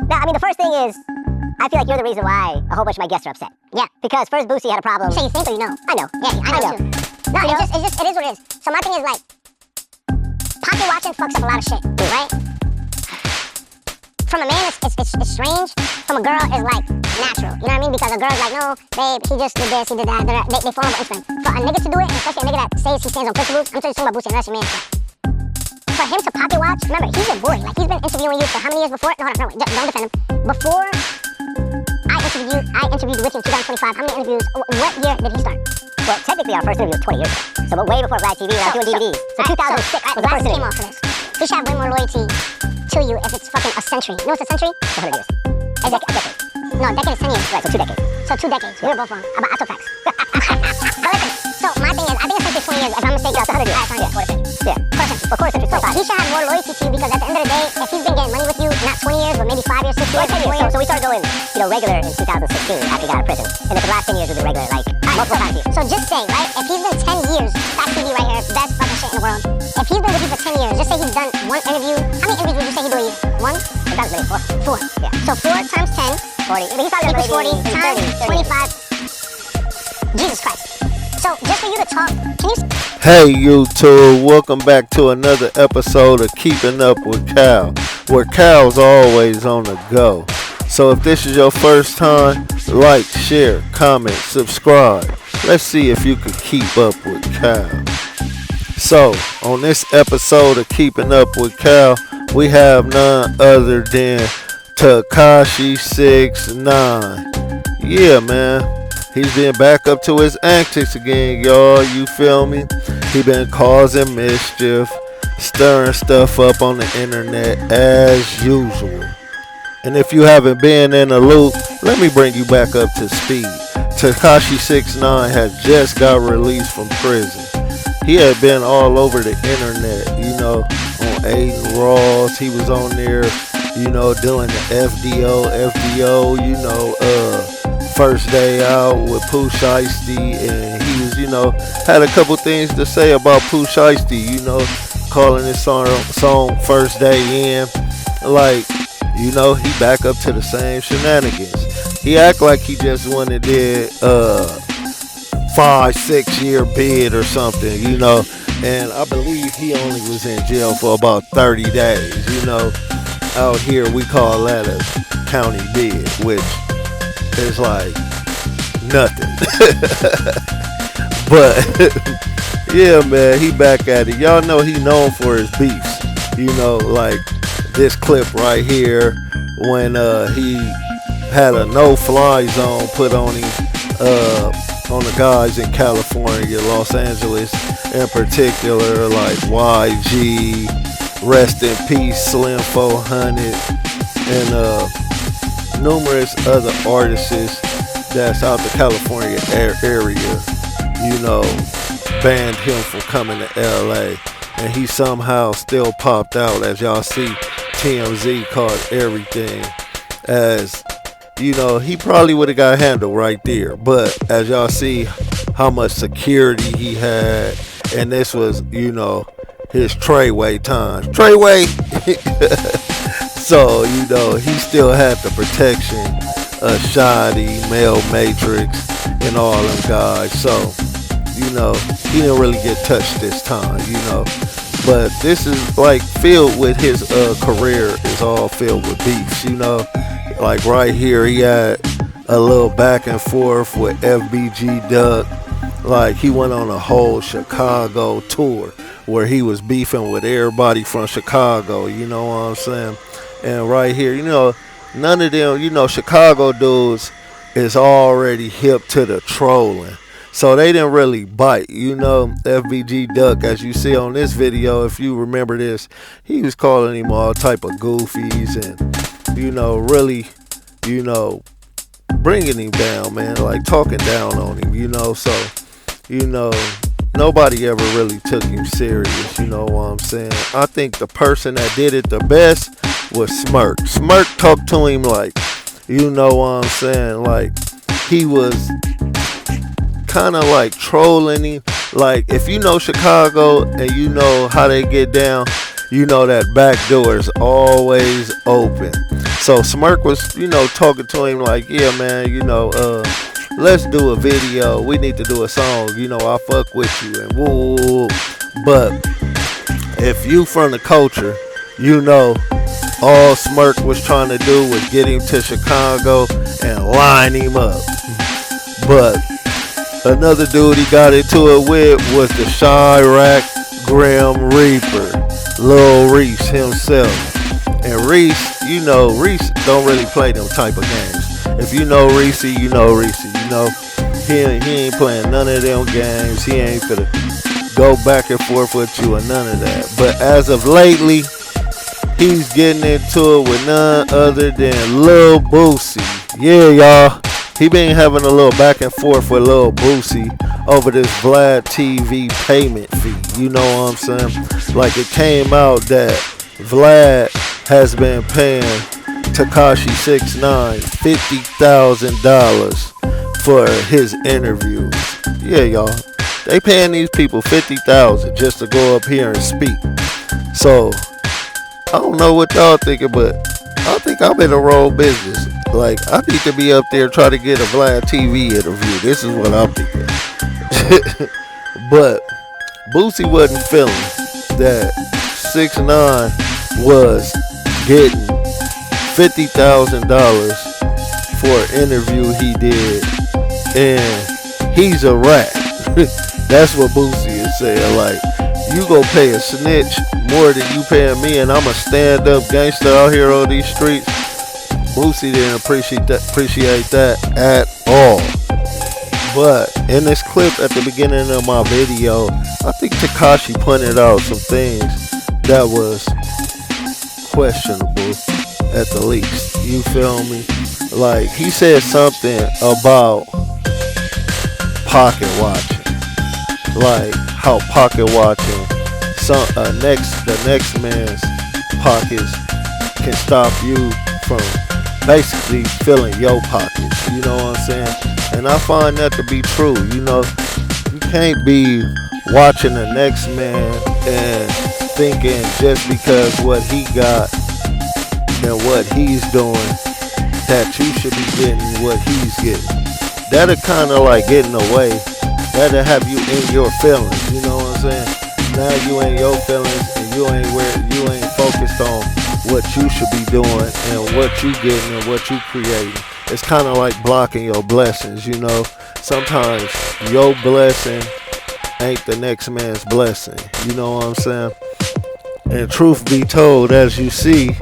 Now, I mean, the first thing is, I feel like you're the reason why a whole bunch of my guests are upset. Yeah. Because first Boosie had a problem. You say you think or you know? I know. Yeah, I know too. No, it is what it is. So my thing is like, pocket watching fucks up a lot of shit, right? From a man, it's strange. From a girl, it's like natural. You know what I mean? Because a girl's like, no, babe, he just did this, he did that. They fall over Instagram. For a nigga to do it, and especially a nigga that says he stands on principles, I'm just talking about Boosie and that's your man. For him to pocket watch, remember, he's your boy. Like, he's been interviewing you for how many years before? No, hold on, don't defend him. Before I interviewed with you in 2025, how many interviews, what year did he start? Well, technically our first interview was 20 years ago. So, but way before Vlad TV, when I was doing DVDs. So 2006 was the first interview. interview. Came off of this. He should have way more loyalty to you if it's fucking a century. You know what's a century? It's 100 years. A decade. No, a decade is 10 years. Right, so 2 decades. So 2 decades. We were both wrong. I took facts. But listen, so my thing is, I think a century is 20 years. If I'm mistaken, No, it's 100 years. Alright, fine. Yeah. Of course, century. So he should have more loyalty to you because at the end of the day, if he's been getting money with you, not 20 years, but maybe 5 years, 6 years, 10 years. So we started going, regular in 2016 after he got out of prison. And then for the last 10 years we've been regular, like, multiple times a year. So just say, right, if he's been 10 years, Fact TV right here, best fucking shit in the world. If he's been with you for 10 years, just say he's done one interview. How many interviews would you say he do a year? One? Sometimes maybe 4. 4. Yeah. So 4 times 10. 40. But he's talking Equals about 40 times 25. Jesus Christ. So just for you to talk, can you... Hey YouTube, welcome back to another episode of Keeping Up with Cal, where Cal's always on the go. So if this is your first time, like, share, comment, subscribe. Let's see if you can keep up with Cal. So on this episode of Keeping Up with Cal, we have none other than Takashi69. Yeah, man. He's been back up to his antics again, y'all. You feel me? He been causing mischief, stirring stuff up on the internet as usual. And if you haven't been in the loop, let me bring you back up to speed. Takashi69 has just got released from prison. He had been all over the internet, on Aiden Ross. He was on there, doing the FDO, first day out with Pooh Shiesty, and he was, had a couple things to say about Pooh Shiesty, calling his song First Day In, like, he back up to the same shenanigans. He act like he just went and did 5-6 year bid or something, and I believe he only was in jail for about 30 days, out here we call that a county bid, which is like nothing. But yeah, man, he back at it. Y'all know he known for his beefs, like this clip right here when he had a no-fly zone put on him, on the guys in California, Los Angeles in particular, like YG, Rest in Peace, Slim 400, and numerous other artists that's out the California area, banned him from coming to LA, and he somehow still popped out. As y'all see, TMZ caught everything as, he probably would have got handled right there, but as y'all see how much security he had, and this was, his Treyway time. Treyway! So, he still had the protection of Shoddy, Male Matrix, and all them guys. So, he didn't really get touched this time, But this is like filled with his career is all filled with beefs, Like right here, he had a little back and forth with FBG Duck. Like he went on a whole Chicago tour where he was beefing with everybody from Chicago, you know what I'm saying? And right here, none of them, Chicago dudes is already hip to the trolling. So they didn't really bite, FBG Duck, as you see on this video, if you remember this, he was calling him all type of goofies and, really, bringing him down, man, like talking down on him, So, nobody ever really took him serious, you know what I'm saying? I think the person that did it the best was Smirk. Smirk talked to him like, you know what I'm saying, like he was kind of like trolling him. Like if you know Chicago and you know how they get down, you know that back door is always open. So Smirk was, talking to him like, yeah, man, let's do a video. We need to do a song. I fuck with you and woo. But if you from the culture, all Smirk was trying to do was get him to Chicago and line him up. But another dude he got into it with was the Chirac Grim Reaper, Lil Reese himself. And Reese, Reese don't really play them type of games. If you know Reese, you know Reese. He ain't playing none of them games. He ain't finna go back and forth with you or none of that. But as of lately, he's getting into it with none other than Lil Boosie. Yeah, y'all. He been having a little back and forth with Lil Boosie over this Vlad TV payment fee. You know what I'm saying? Like, it came out that Vlad has been paying Takashi69 $50,000 for his interviews. Yeah, y'all. They paying these people $50,000 just to go up here and speak. So I don't know what y'all thinking, but I think I'm in the wrong business. Like, I need to be up there trying to get a Vlad TV interview. This is what I'm thinking. But Boosie wasn't feeling that 6ix9ine was getting $50,000 for an interview he did, and he's a rat. That's what Boosie is saying. Like, you gonna pay a snitch more than you paying me, and I'm a stand-up gangster out here on these streets. Boosie didn't appreciate that at all. But in this clip at the beginning of my video, I think Takashi pointed out some things that was questionable at the least. You feel me? Like, he said something about pocket watching. Like, how pocket watching the next man's pockets can stop you from basically filling your pockets. You know what I'm saying? And I find that to be true. You can't be watching the next man and thinking just because what he got and what he's doing that you should be getting what he's getting. That'll kind of like getting away. That'll have you in your feelings. You know what I'm saying? Now you in your feelings and you ain't focused on what you should be doing and what you getting and what you creating. It's kind of like blocking your blessings. Sometimes your blessing ain't the next man's blessing. You know what I'm saying? And truth be told, as you see,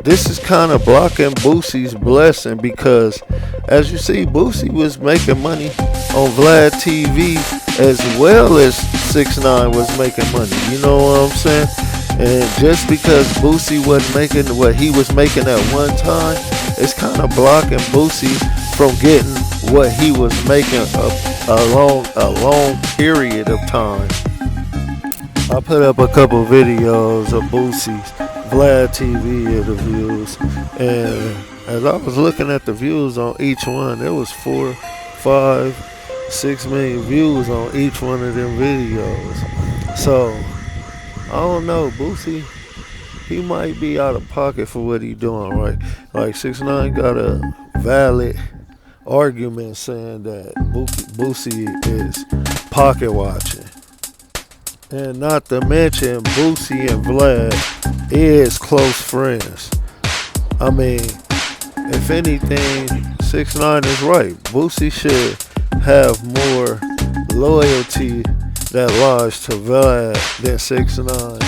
this is kind of blocking Boosie's blessing, because as you see, Boosie was making money on Vlad TV as well as 6ix9ine was making money. You know what I'm saying? And just because Boosie wasn't making what he was making at one time, it's kind of blocking Boosie from getting what he was making a long period of time. I put up a couple videos of Boosie's Vlad TV interviews, and as I was looking at the views on each one, there was 4, 5, 6 million views on each one of them videos. So I don't know, Boosie, he might be out of pocket for what he doing, right? Like 6ix9ine got a valid argument saying that Boosie is pocket watching. And not to mention, Boosie and Vlad is close friends. I mean, if anything, 6ix9ine is right. Boosie should have more loyalty that lies to Vlad than 6ix9ine,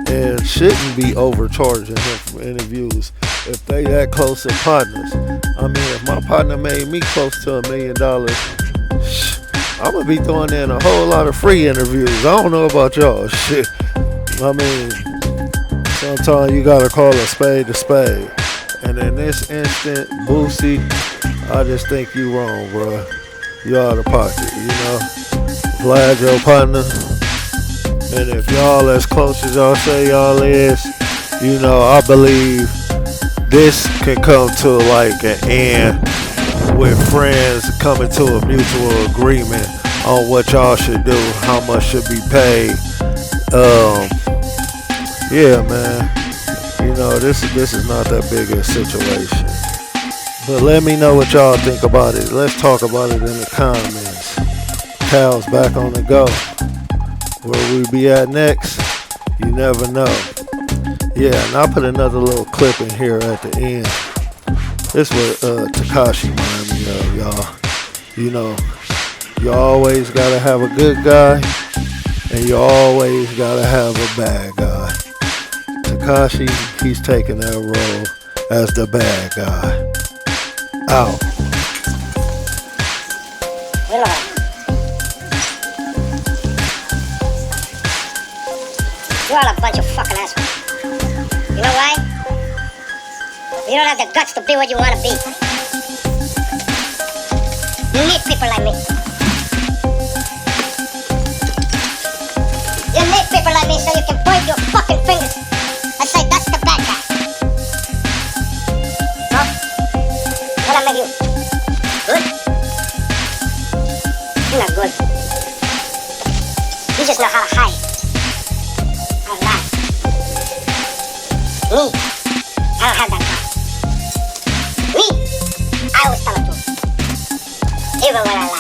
and shouldn't be overcharging him for interviews if they that close of partners. I mean, if my partner made me close to $1 million, I'm gonna be throwing in a whole lot of free interviews. I don't know about y'all. Shit. I mean, sometimes you gotta call a spade. And in this instant, Boosie, I just think you wrong, bro. You out of pocket, Vlad, your partner. And if y'all as close as y'all say y'all is, I believe this can come to like an end with friends coming to a mutual agreement on what y'all should do, how much should be paid. yeah, man. You know, this is not that big a situation. But let me know what y'all think about it. Let's talk about it in the comments. Cal's back on the go. Where we be at next, you never know. Yeah, and I'll put another little clip in here at the end. This what Takashi reminded me of, y'all. You know, you always gotta have a good guy, and you always gotta have a bad guy. Takashi, he's taking that role as the bad guy. Out. You're all a bunch of fucking assholes. You know why? You don't have the guts to be what you want to be. You need people like me. You need people like me so you can point your fucking fingers and say that's the bad guy. No? What I make you? Good? You're not good. You just know how to hide. How to lie. Me, I don't have that power. Me, I always tell the truth. Even when I lie.